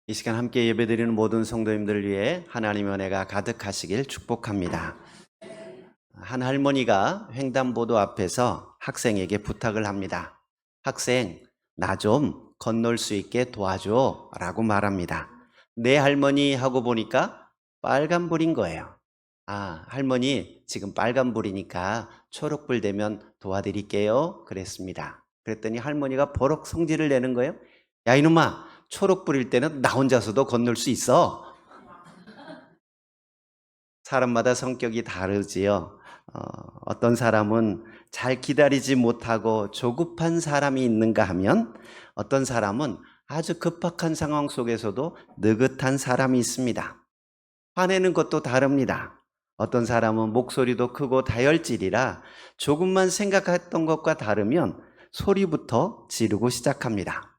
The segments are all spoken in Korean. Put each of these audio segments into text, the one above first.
이 시간 함께 예배드리는 모든 성도님들을 위해 하나님의 은혜가 가득하시길 축복합니다. 한 할머니가 횡단보도 앞에서 학생에게 부탁을 합니다. 학생, 나 좀 건널 수 있게 도와줘 라고 말합니다. 네 할머니 하고 보니까 빨간불인 거예요. 아, 할머니 지금 빨간불이니까 초록불 되면 도와드릴게요 그랬습니다. 그랬더니 할머니가 버럭 성질을 내는 거예요. 야 이놈아, 초록불일 때는 나 혼자서도 건널 수 있어. 사람마다 성격이 다르지요. 어떤 사람은 잘 기다리지 못하고 조급한 사람이 있는가 하면 어떤 사람은 아주 급박한 상황 속에서도 느긋한 사람이 있습니다. 화내는 것도 다릅니다. 어떤 사람은 목소리도 크고 다혈질이라 조금만 생각했던 것과 다르면 소리부터 지르고 시작합니다.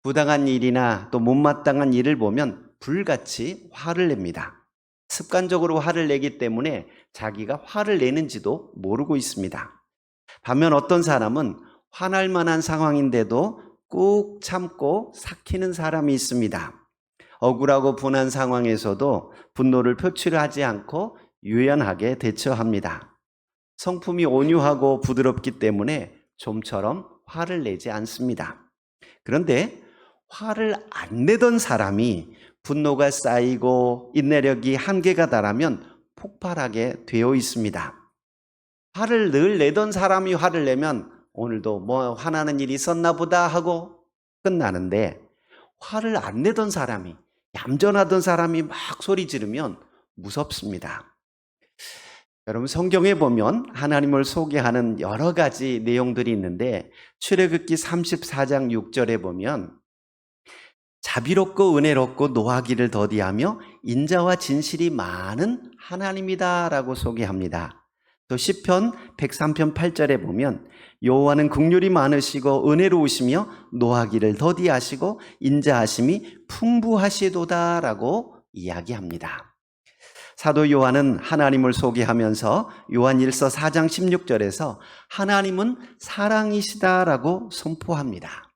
부당한 일이나 또 못마땅한 일을 보면 불같이 화를 냅니다. 습관적으로 화를 내기 때문에 자기가 화를 내는지도 모르고 있습니다. 반면 어떤 사람은 화날 만한 상황인데도 꾹 참고 삭히는 사람이 있습니다. 억울하고 분한 상황에서도 분노를 표출하지 않고 유연하게 대처합니다. 성품이 온유하고 부드럽기 때문에 좀처럼 화를 내지 않습니다. 그런데 화를 안 내던 사람이 분노가 쌓이고 인내력이 한계가 달하면 폭발하게 되어 있습니다. 화를 늘 내던 사람이 화를 내면 오늘도 뭐 화나는 일이 있었나 보다 하고 끝나는데, 화를 안 내던 사람이, 얌전하던 사람이 막 소리 지르면 무섭습니다. 여러분, 성경에 보면 하나님을 소개하는 여러 가지 내용들이 있는데 출애굽기 34장 6절에 보면 자비롭고 은혜롭고 노하기를 더디하며 인자와 진실이 많은 하나님이다 라고 소개합니다. 또 시편 103편 8절에 보면 여호와는 긍휼이 많으시고 은혜로우시며 노하기를 더디하시고 인자하심이 풍부하시도다 라고 이야기합니다. 사도 요한은 하나님을 소개하면서 요한일서 4장 16절에서 하나님은 사랑이시다라고 선포합니다.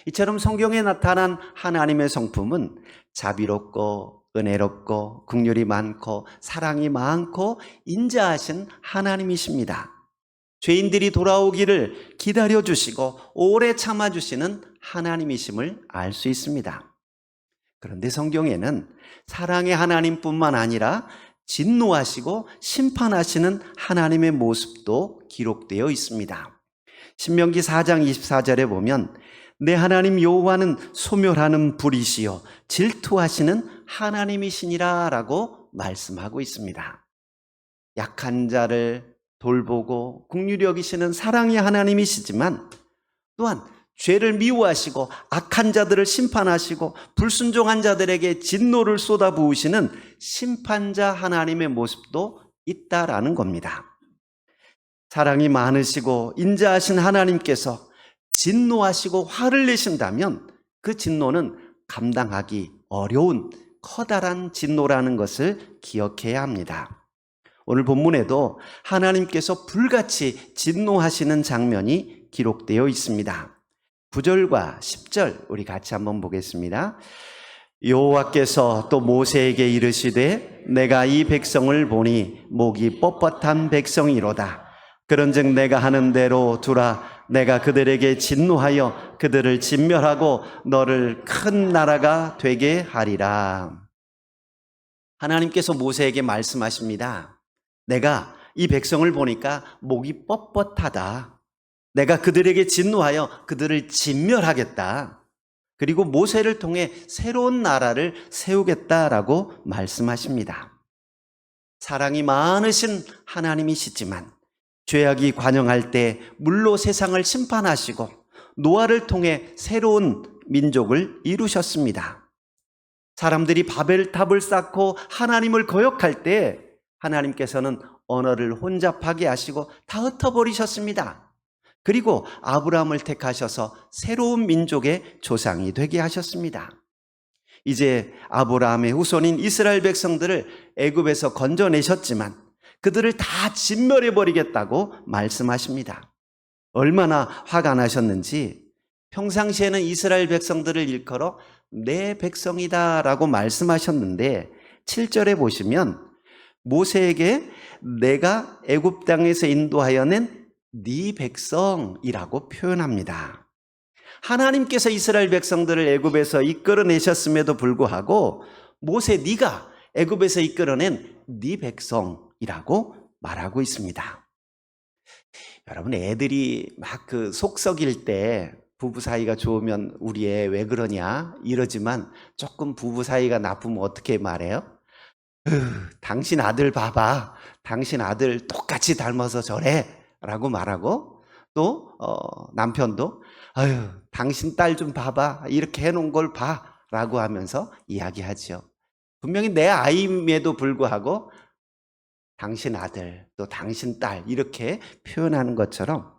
이처럼 성경에 나타난 하나님의 성품은 자비롭고 은혜롭고 긍휼이 많고 사랑이 많고 인자하신 하나님이십니다. 죄인들이 돌아오기를 기다려주시고 오래 참아주시는 하나님이심을 알 수 있습니다. 그런데 성경에는 사랑의 하나님뿐만 아니라 진노하시고 심판하시는 하나님의 모습도 기록되어 있습니다. 신명기 4장 24절에 보면 내 하나님 여호와는 소멸하는 불이시요 질투하시는 하나님이시니라 라고 말씀하고 있습니다. 약한 자를 돌보고 긍휼히 여기시는 사랑의 하나님이시지만 또한 죄를 미워하시고 악한 자들을 심판하시고 불순종한 자들에게 진노를 쏟아부으시는 심판자 하나님의 모습도 있다라는 겁니다. 사랑이 많으시고 인자하신 하나님께서 진노하시고 화를 내신다면 그 진노는 감당하기 어려운 커다란 진노라는 것을 기억해야 합니다. 오늘 본문에도 하나님께서 불같이 진노하시는 장면이 기록되어 있습니다. 9절과 10절 우리 같이 한번 보겠습니다. 여호와께서 또 모세에게 이르시되 내가 이 백성을 보니 목이 뻣뻣한 백성이로다. 그런즉 내가 하는 대로 두라. 내가 그들에게 진노하여 그들을 진멸하고 너를 큰 나라가 되게 하리라. 하나님께서 모세에게 말씀하십니다. 내가 이 백성을 보니까 목이 뻣뻣하다. 내가 그들에게 진노하여 그들을 진멸하겠다. 그리고 모세를 통해 새로운 나라를 세우겠다라고 말씀하십니다. 사랑이 많으신 하나님이시지만 죄악이 관영할 때 물로 세상을 심판하시고 노아를 통해 새로운 민족을 이루셨습니다. 사람들이 바벨탑을 쌓고 하나님을 거역할 때 하나님께서는 언어를 혼잡하게 하시고 다 흩어버리셨습니다. 그리고 아브라함을 택하셔서 새로운 민족의 조상이 되게 하셨습니다. 이제 아브라함의 후손인 이스라엘 백성들을 애굽에서 건져내셨지만 그들을 다 진멸해버리겠다고 말씀하십니다. 얼마나 화가 나셨는지 평상시에는 이스라엘 백성들을 일컬어 내 백성이다 라고 말씀하셨는데 7절에 보시면 모세에게 내가 애굽 땅에서 인도하여 낸 네 백성이라고 표현합니다. 하나님께서 이스라엘 백성들을 애굽에서 이끌어내셨음에도 불구하고 모세 네가 애굽에서 이끌어낸 네 백성이라고 말하고 있습니다. 여러분, 애들이 막 속 썩일 때 부부 사이가 좋으면 우리 애 왜 그러냐 이러지만 조금 부부 사이가 나쁘면 어떻게 말해요? 당신 아들 봐봐. 당신 아들 똑같이 닮아서 저래 라고 말하고 또 남편도 아유 당신 딸 좀 봐봐. 이렇게 해놓은 걸 봐 라고 하면서 이야기하죠. 분명히 내 아임에도 불구하고 당신 아들 또 당신 딸 이렇게 표현하는 것처럼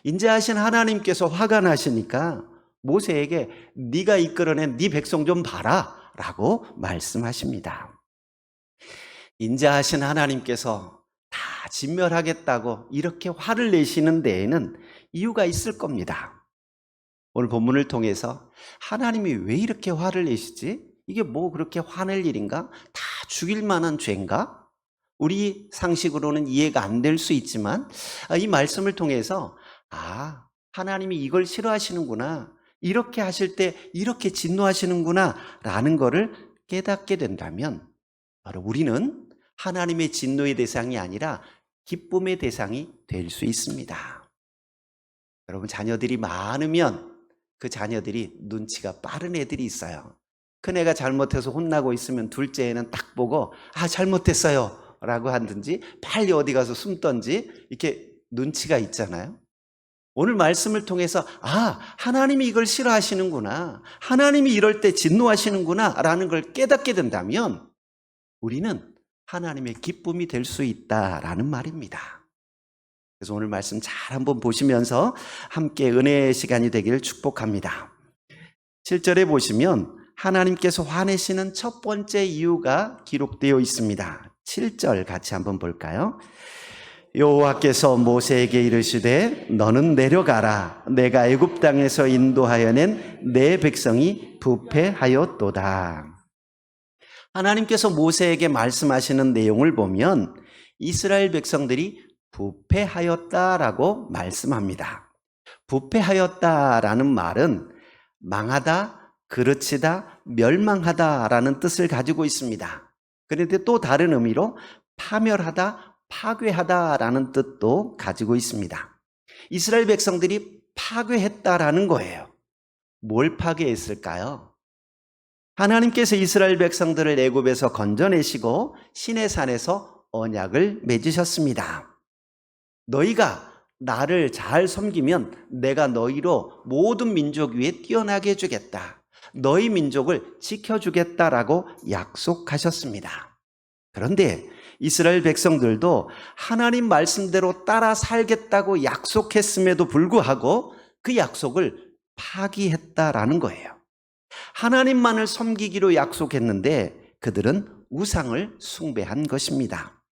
인자하신 하나님께서 화가 나시니까 모세에게 네가 이끌어낸 네 백성 좀 봐라 라고 말씀하십니다. 인자하신 하나님께서 다 진멸하겠다고 이렇게 화를 내시는 데에는 이유가 있을 겁니다. 오늘 본문을 통해서 하나님이 왜 이렇게 화를 내시지? 이게 뭐 그렇게 화낼 일인가? 다 죽일 만한 죄인가? 우리 상식으로는 이해가 안 될 수 있지만 이 말씀을 통해서 하나님이 이걸 싫어하시는구나. 이렇게 하실 때 이렇게 진노하시는구나 라는 것을 깨닫게 된다면 바로 우리는 하나님의 진노의 대상이 아니라 기쁨의 대상이 될 수 있습니다. 여러분, 자녀들이 많으면 그 자녀들이 눈치가 빠른 애들이 있어요. 큰애가 잘못해서 혼나고 있으면 둘째 애는 딱 보고 잘못했어요 라고 하든지 빨리 어디 가서 숨던지 이렇게 눈치가 있잖아요. 오늘 말씀을 통해서 하나님이 이걸 싫어하시는구나, 하나님이 이럴 때 진노하시는구나 라는 걸 깨닫게 된다면 우리는 하나님의 기쁨이 될 수 있다라는 말입니다. 그래서 오늘 말씀 잘 한번 보시면서 함께 은혜의 시간이 되기를 축복합니다. 7절에 보시면 하나님께서 화내시는 첫 번째 이유가 기록되어 있습니다. 7절 같이 한번 볼까요? 여호와께서 모세에게 이르시되 너는 내려가라. 내가 애굽 땅에서 인도하여 낸 내 백성이 부패하였도다. 하나님께서 모세에게 말씀하시는 내용을 보면 이스라엘 백성들이 부패하였다라고 말씀합니다. 부패하였다라는 말은 망하다, 그르치다, 멸망하다라는 뜻을 가지고 있습니다. 그런데 또 다른 의미로 파멸하다, 파괴하다라는 뜻도 가지고 있습니다. 이스라엘 백성들이 파괴했다라는 거예요. 뭘 파괴했을까요? 하나님께서 이스라엘 백성들을 애굽에서 건져내시고 시내산에서 언약을 맺으셨습니다. 너희가 나를 잘 섬기면 내가 너희로 모든 민족 위에 뛰어나게 해주겠다. 너희 민족을 지켜주겠다라고 약속하셨습니다. 그런데 이스라엘 백성들도 하나님 말씀대로 따라 살겠다고 약속했음에도 불구하고 그 약속을 파기했다라는 거예요. 하나님만을 섬기기로 약속했는데 그들은 우상을 숭배한 것입니다.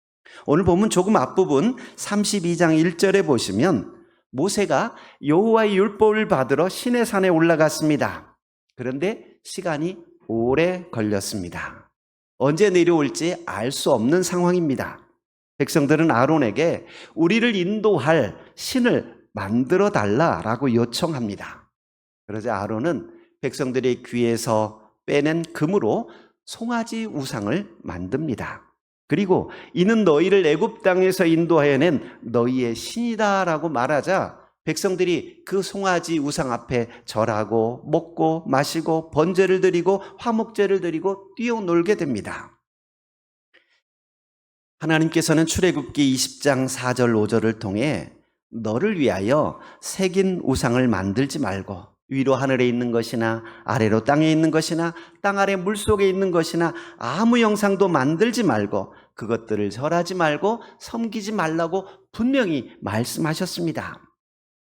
오늘 보면 조금 앞부분 32장 1절에 보시면 모세가 여호와의 율법을 받으러 시내산에 올라갔습니다. 그런데 시간이 오래 걸렸습니다. 언제 내려올지 알 수 없는 상황입니다. 백성들은 아론에게 우리를 인도할 신을 만들어 달라라고 요청합니다. 그러자 아론은 백성들의 귀에서 빼낸 금으로 송아지 우상을 만듭니다. 그리고 이는 너희를 애굽 땅에서 인도하여 낸 너희의 신이다라고 말하자 백성들이 그 송아지 우상 앞에 절하고 먹고 마시고 번제를 드리고 화목제를 드리고 뛰어놀게 됩니다. 하나님께서는 출애굽기 20장 4절 5절을 통해 너를 위하여 새긴 우상을 만들지 말고 위로 하늘에 있는 것이나 아래로 땅에 있는 것이나 땅 아래 물속에 있는 것이나 아무 형상도 만들지 말고 그것들을 절하지 말고 섬기지 말라고 분명히 말씀하셨습니다.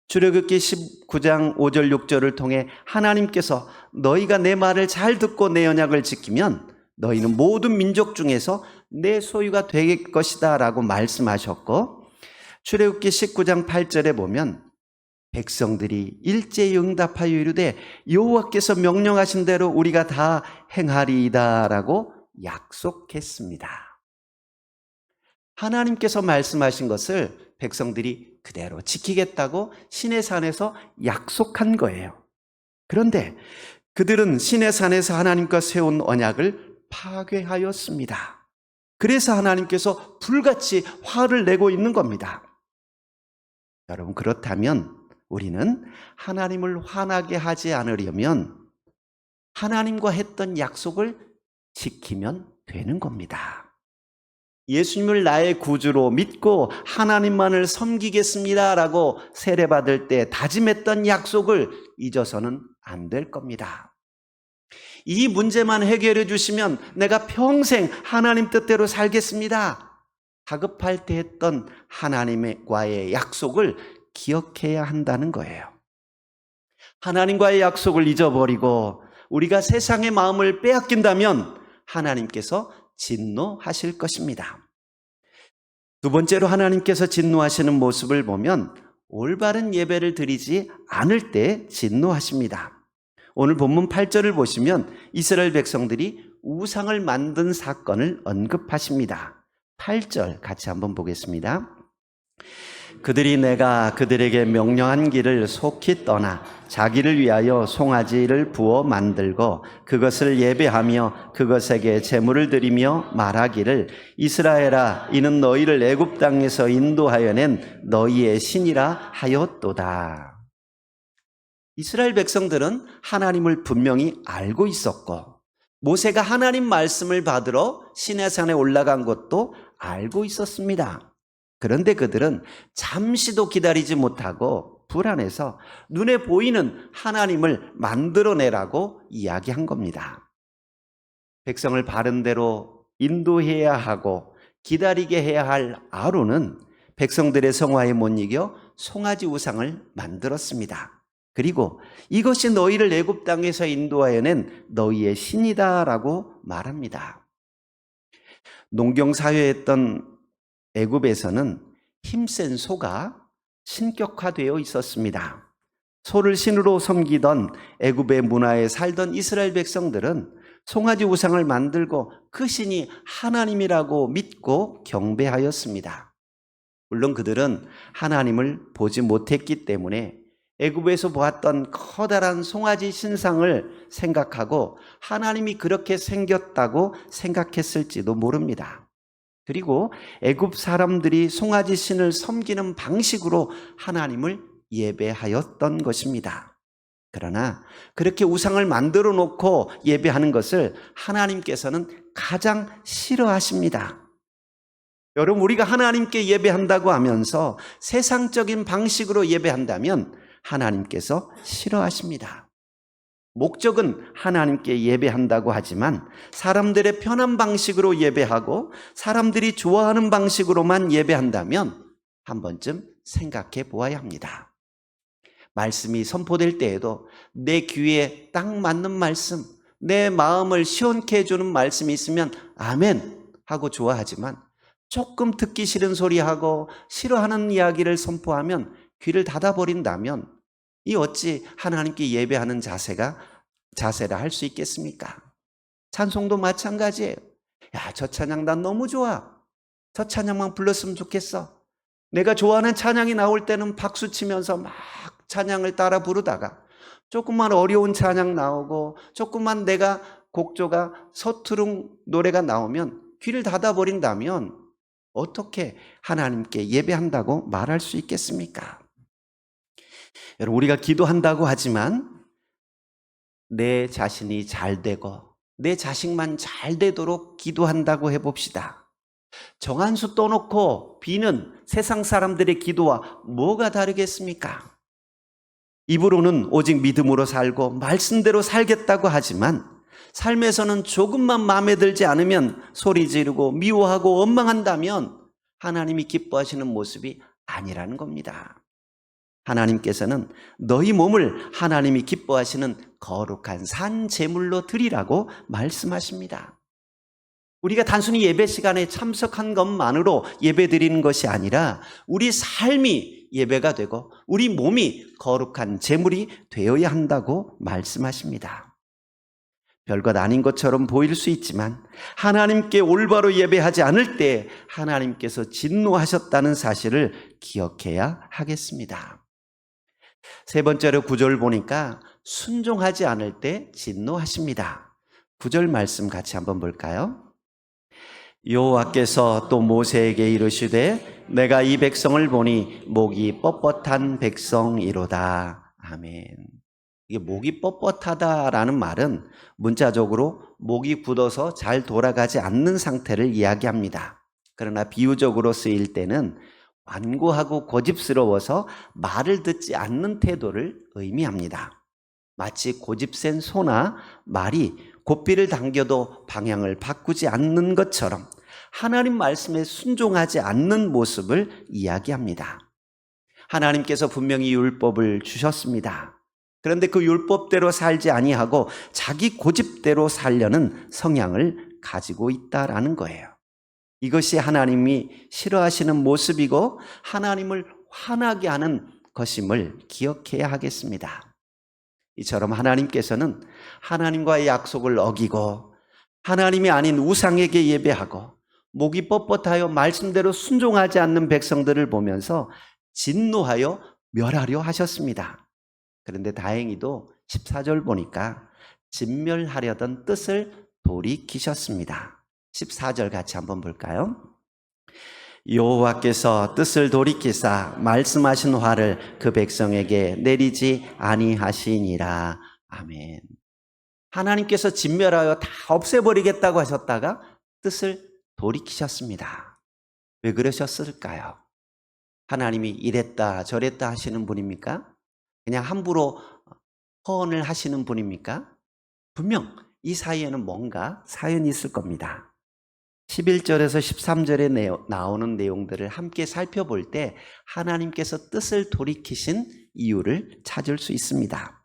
출애굽기 19장 5절 6절을 통해 하나님께서 너희가 내 말을 잘 듣고 내 언약을 지키면 너희는 모든 민족 중에서 내 소유가 될 것이다 라고 말씀하셨고 출애굽기 19장 8절에 보면 백성들이 일제히 응답하여 이르되 여호와께서 명령하신 대로 우리가 다 행하리이다라고 약속했습니다. 하나님께서 말씀하신 것을 백성들이 그대로 지키겠다고 시내산에서 약속한 거예요. 그런데 그들은 시내산에서 하나님과 세운 언약을 파괴하였습니다. 그래서 하나님께서 불같이 화를 내고 있는 겁니다. 여러분, 그렇다면 우리는 하나님을 화나게 하지 않으려면 하나님과 했던 약속을 지키면 되는 겁니다. 예수님을 나의 구주로 믿고 하나님만을 섬기겠습니다라고 세례받을 때 다짐했던 약속을 잊어서는 안 될 겁니다. 이 문제만 해결해 주시면 내가 평생 하나님 뜻대로 살겠습니다. 다급할 때 했던 하나님과의 약속을 기억해야 한다는 거예요. 하나님과의 약속을 잊어버리고 우리가 세상의 마음을 빼앗긴다면 하나님께서 진노하실 것입니다. 두 번째로 하나님께서 진노하시는 모습을 보면 올바른 예배를 드리지 않을 때 진노하십니다. 오늘 본문 8절을 보시면 이스라엘 백성들이 우상을 만든 사건을 언급하십니다. 8절 같이 한번 보겠습니다. 그들이 내가 그들에게 명령한 길을 속히 떠나 자기를 위하여 송아지를 부어 만들고 그것을 예배하며 그것에게 제물을 드리며 말하기를 이스라엘아 이는 너희를 애굽 땅에서 인도하여 낸 너희의 신이라 하였도다. 이스라엘 백성들은 하나님을 분명히 알고 있었고 모세가 하나님 말씀을 받으러 시내산에 올라간 것도 알고 있었습니다. 그런데 그들은 잠시도 기다리지 못하고 불안해서 눈에 보이는 하나님을 만들어내라고 이야기한 겁니다. 백성을 바른 대로 인도해야 하고 기다리게 해야 할 아론은 백성들의 성화에 못 이겨 송아지 우상을 만들었습니다. 그리고 이것이 너희를 애굽 땅에서 인도하여 낸 너희의 신이다라고 말합니다. 농경사회였던 애굽에서는 힘센 소가 신격화되어 있었습니다. 소를 신으로 섬기던 애굽의 문화에 살던 이스라엘 백성들은 송아지 우상을 만들고 그 신이 하나님이라고 믿고 경배하였습니다. 물론 그들은 하나님을 보지 못했기 때문에 애굽에서 보았던 커다란 송아지 신상을 생각하고 하나님이 그렇게 생겼다고 생각했을지도 모릅니다. 그리고 애굽 사람들이 송아지 신을 섬기는 방식으로 하나님을 예배하였던 것입니다. 그러나 그렇게 우상을 만들어 놓고 예배하는 것을 하나님께서는 가장 싫어하십니다. 여러분, 우리가 하나님께 예배한다고 하면서 세상적인 방식으로 예배한다면 하나님께서 싫어하십니다. 목적은 하나님께 예배한다고 하지만 사람들의 편한 방식으로 예배하고 사람들이 좋아하는 방식으로만 예배한다면 한 번쯤 생각해 보아야 합니다. 말씀이 선포될 때에도 내 귀에 딱 맞는 말씀, 내 마음을 시원케 해주는 말씀이 있으면 아멘 하고 좋아하지만 조금 듣기 싫은 소리하고 싫어하는 이야기를 선포하면 귀를 닫아버린다면 이 어찌 하나님께 예배하는 자세라 할 수 있겠습니까? 찬송도 마찬가지예요. 야, 저 찬양 난 너무 좋아. 저 찬양만 불렀으면 좋겠어. 내가 좋아하는 찬양이 나올 때는 박수 치면서 막 찬양을 따라 부르다가 조금만 어려운 찬양 나오고 조금만 내가 곡조가 서투른 노래가 나오면 귀를 닫아버린다면 어떻게 하나님께 예배한다고 말할 수 있겠습니까? 여러분, 우리가 기도한다고 하지만 내 자신이 잘 되고 내 자식만 잘 되도록 기도한다고 해봅시다. 정한수 떠놓고 비는 세상 사람들의 기도와 뭐가 다르겠습니까? 입으로는 오직 믿음으로 살고 말씀대로 살겠다고 하지만 삶에서는 조금만 마음에 들지 않으면 소리 지르고 미워하고 원망한다면 하나님이 기뻐하시는 모습이 아니라는 겁니다. 하나님께서는 너희 몸을 하나님이 기뻐하시는 거룩한 산 제물로 드리라고 말씀하십니다. 우리가 단순히 예배 시간에 참석한 것만으로 예배 드리는 것이 아니라 우리 삶이 예배가 되고 우리 몸이 거룩한 제물이 되어야 한다고 말씀하십니다. 별것 아닌 것처럼 보일 수 있지만 하나님께 올바로 예배하지 않을 때 하나님께서 진노하셨다는 사실을 기억해야 하겠습니다. 세 번째로 9절 보니까 순종하지 않을 때 진노하십니다. 9절 말씀 같이 한번 볼까요? 여호와께서 또 모세에게 이르시되 내가 이 백성을 보니 목이 뻣뻣한 백성이로다. 아멘. 이게 목이 뻣뻣하다라는 말은 문자적으로 목이 굳어서 잘 돌아가지 않는 상태를 이야기합니다. 그러나 비유적으로 쓰일 때는 완고하고 고집스러워서 말을 듣지 않는 태도를 의미합니다. 마치 고집센 소나 말이 고삐를 당겨도 방향을 바꾸지 않는 것처럼 하나님 말씀에 순종하지 않는 모습을 이야기합니다. 하나님께서 분명히 율법을 주셨습니다. 그런데 그 율법대로 살지 아니하고 자기 고집대로 살려는 성향을 가지고 있다라는 거예요. 이것이 하나님이 싫어하시는 모습이고 하나님을 화나게 하는 것임을 기억해야 하겠습니다. 이처럼 하나님께서는 하나님과의 약속을 어기고 하나님이 아닌 우상에게 예배하고 목이 뻣뻣하여 말씀대로 순종하지 않는 백성들을 보면서 진노하여 멸하려 하셨습니다. 그런데 다행히도 14절 보니까 진멸하려던 뜻을 돌이키셨습니다. 14절 같이 한번 볼까요? 여호와께서 뜻을 돌이키사 말씀하신 화를 그 백성에게 내리지 아니하시니라. 아멘. 하나님께서 진멸하여 다 없애버리겠다고 하셨다가 뜻을 돌이키셨습니다. 왜 그러셨을까요? 하나님이 이랬다 저랬다 하시는 분입니까? 그냥 함부로 허언을 하시는 분입니까? 분명 이 사이에는 뭔가 사연이 있을 겁니다. 11절에서 13절에 나오는 내용들을 함께 살펴볼 때 하나님께서 뜻을 돌이키신 이유를 찾을 수 있습니다.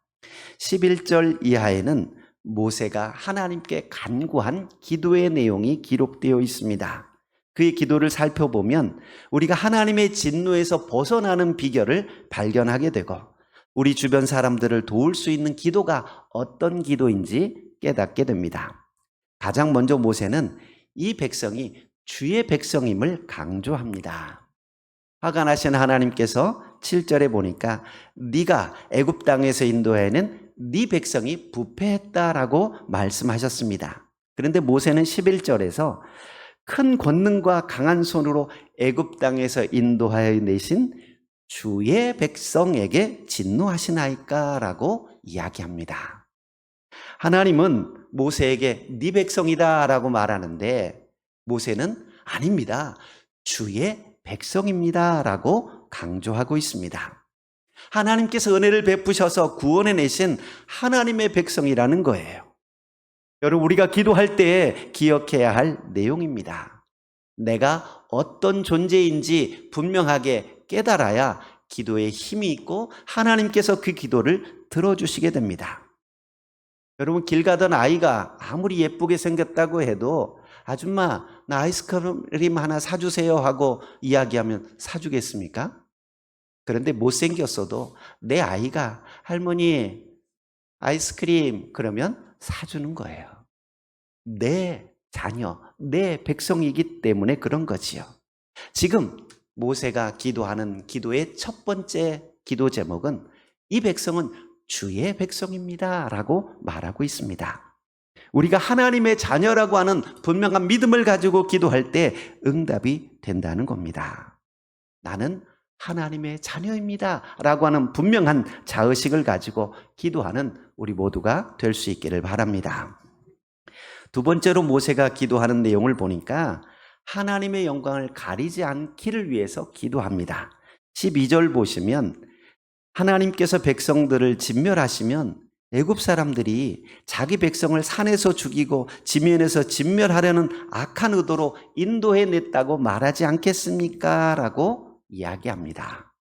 11절 이하에는 모세가 하나님께 간구한 기도의 내용이 기록되어 있습니다. 그의 기도를 살펴보면 우리가 하나님의 진노에서 벗어나는 비결을 발견하게 되고 우리 주변 사람들을 도울 수 있는 기도가 어떤 기도인지 깨닫게 됩니다. 가장 먼저 모세는 이 백성이 주의 백성임을 강조합니다. 화가 나신 하나님께서 7절에 보니까 네가 애굽 땅에서 인도해낸 네 백성이 부패했다라고 말씀하셨습니다. 그런데 모세는 11절에서 큰 권능과 강한 손으로 애굽 땅에서 인도하여 내신 주의 백성에게 진노하시나이까라고 이야기합니다. 하나님은 모세에게 네 백성이다 라고 말하는데 모세는 아닙니다. 주의 백성입니다 라고 강조하고 있습니다. 하나님께서 은혜를 베푸셔서 구원해 내신 하나님의 백성이라는 거예요. 여러분, 우리가 기도할 때 기억해야 할 내용입니다. 내가 어떤 존재인지 분명하게 깨달아야 기도에 힘이 있고 하나님께서 그 기도를 들어주시게 됩니다. 여러분, 길 가던 아이가 아무리 예쁘게 생겼다고 해도 아줌마 나 아이스크림 하나 사주세요 하고 이야기하면 사주겠습니까? 그런데 못생겼어도 내 아이가 할머니 아이스크림 그러면 사주는 거예요. 내 자녀, 내 백성이기 때문에 그런 거지요. 지금 모세가 기도하는 기도의 첫 번째 기도 제목은 이 백성은 주의 백성입니다 라고 말하고 있습니다. 우리가 하나님의 자녀라고 하는 분명한 믿음을 가지고 기도할 때 응답이 된다는 겁니다. 나는 하나님의 자녀입니다 라고 하는 분명한 자의식을 가지고 기도하는 우리 모두가 될 수 있기를 바랍니다. 두 번째로 모세가 기도하는 내용을 보니까 하나님의 영광을 가리지 않기를 위해서 기도합니다. 12절 보시면 하나님께서 백성들을 진멸하시면 애굽 사람들이 자기 백성을 산에서 죽이고 지면에서 진멸하려는 악한 의도로 인도해냈다고 말하지 않겠습니까? 라고 이야기합니다.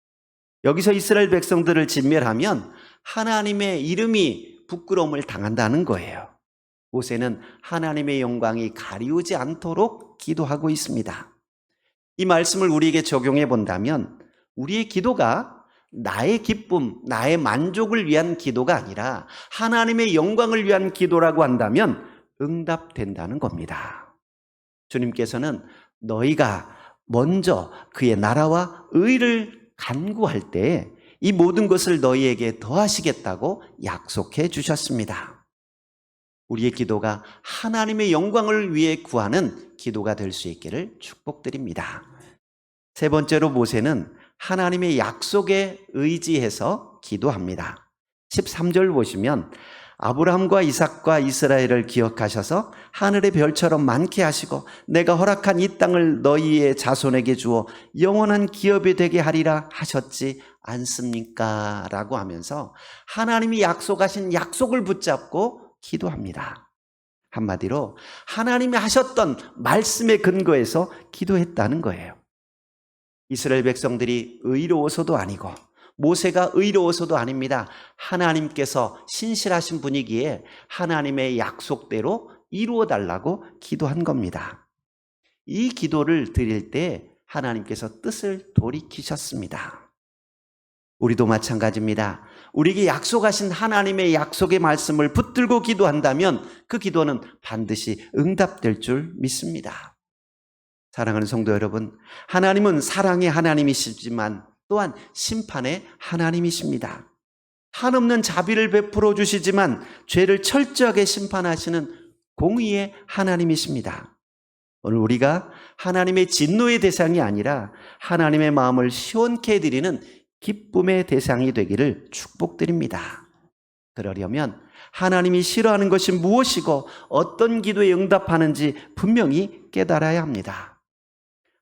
여기서 이스라엘 백성들을 진멸하면 하나님의 이름이 부끄러움을 당한다는 거예요. 모세는 하나님의 영광이 가리우지 않도록 기도하고 있습니다. 이 말씀을 우리에게 적용해 본다면 우리의 기도가 나의 기쁨, 나의 만족을 위한 기도가 아니라 하나님의 영광을 위한 기도라고 한다면 응답된다는 겁니다. 주님께서는 너희가 먼저 그의 나라와 의를 간구할 때 이 모든 것을 너희에게 더하시겠다고 약속해 주셨습니다. 우리의 기도가 하나님의 영광을 위해 구하는 기도가 될 수 있기를 축복드립니다. 세 번째로 모세는 하나님의 약속에 의지해서 기도합니다. 13절 보시면 아브라함과 이삭과 이스라엘을 기억하셔서 하늘의 별처럼 많게 하시고 내가 허락한 이 땅을 너희의 자손에게 주어 영원한 기업이 되게 하리라 하셨지 않습니까? 라고 하면서 하나님이 약속하신 약속을 붙잡고 기도합니다. 한마디로 하나님이 하셨던 말씀에 근거해서 기도했다는 거예요. 이스라엘 백성들이 의로워서도 아니고 모세가 의로워서도 아닙니다. 하나님께서 신실하신 분이기에 하나님의 약속대로 이루어 달라고 기도한 겁니다. 이 기도를 드릴 때 하나님께서 뜻을 돌이키셨습니다. 우리도 마찬가지입니다. 우리에게 약속하신 하나님의 약속의 말씀을 붙들고 기도한다면 그 기도는 반드시 응답될 줄 믿습니다. 사랑하는 성도 여러분, 하나님은 사랑의 하나님이시지만 또한 심판의 하나님이십니다. 한없는 자비를 베풀어 주시지만 죄를 철저하게 심판하시는 공의의 하나님이십니다. 오늘 우리가 하나님의 진노의 대상이 아니라 하나님의 마음을 시원케 해드리는 기쁨의 대상이 되기를 축복드립니다. 그러려면 하나님이 싫어하는 것이 무엇이고 어떤 기도에 응답하는지 분명히 깨달아야 합니다.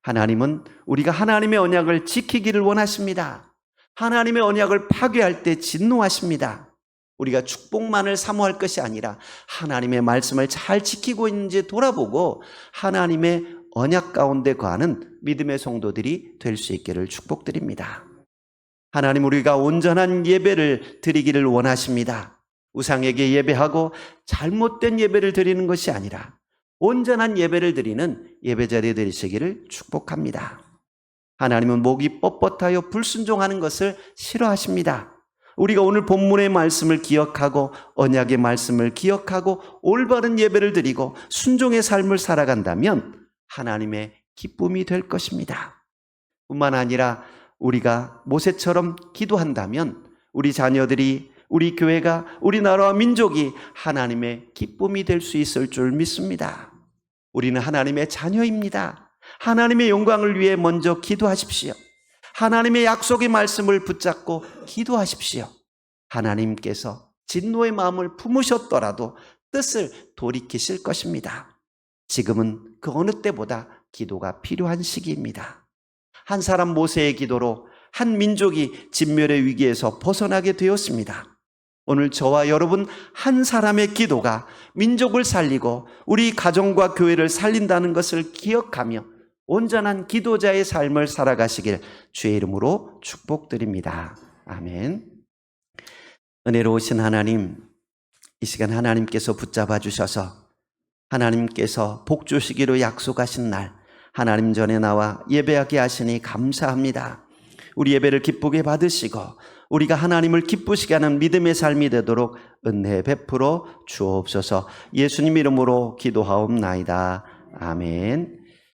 하나님은 우리가 하나님의 언약을 지키기를 원하십니다. 하나님의 언약을 파괴할 때 진노하십니다. 우리가 축복만을 사모할 것이 아니라 하나님의 말씀을 잘 지키고 있는지 돌아보고 하나님의 언약 가운데 거하는 믿음의 성도들이 될 수 있기를 축복드립니다. 하나님, 우리가 온전한 예배를 드리기를 원하십니다. 우상에게 예배하고 잘못된 예배를 드리는 것이 아니라 온전한 예배를 드리는 예배자리 되시기를 축복합니다. 하나님은 목이 뻣뻣하여 불순종하는 것을 싫어하십니다. 우리가 오늘 본문의 말씀을 기억하고 언약의 말씀을 기억하고 올바른 예배를 드리고 순종의 삶을 살아간다면 하나님의 기쁨이 될 것입니다. 뿐만 아니라 우리가 모세처럼 기도한다면 우리 자녀들이, 우리 교회가, 우리나라와 민족이 하나님의 기쁨이 될 수 있을 줄 믿습니다. 우리는 하나님의 자녀입니다. 하나님의 영광을 위해 먼저 기도하십시오. 하나님의 약속의 말씀을 붙잡고 기도하십시오. 하나님께서 진노의 마음을 품으셨더라도 뜻을 돌이키실 것입니다. 지금은 그 어느 때보다 기도가 필요한 시기입니다. 한 사람 모세의 기도로 한 민족이 진멸의 위기에서 벗어나게 되었습니다. 오늘 저와 여러분 한 사람의 기도가 민족을 살리고 우리 가정과 교회를 살린다는 것을 기억하며 온전한 기도자의 삶을 살아가시길 주의 이름으로 축복드립니다. 아멘. 은혜로우신 하나님, 이 시간 하나님께서 붙잡아 주셔서 하나님께서 복 주시기로 약속하신 날 하나님 전에 나와 예배하게 하시니 감사합니다. 우리 예배를 기쁘게 받으시고 우리가 하나님을 기쁘시게 하는 믿음의 삶이 되도록 은혜 베풀어 주옵소서. 예수님 이름으로 기도하옵나이다. 아멘.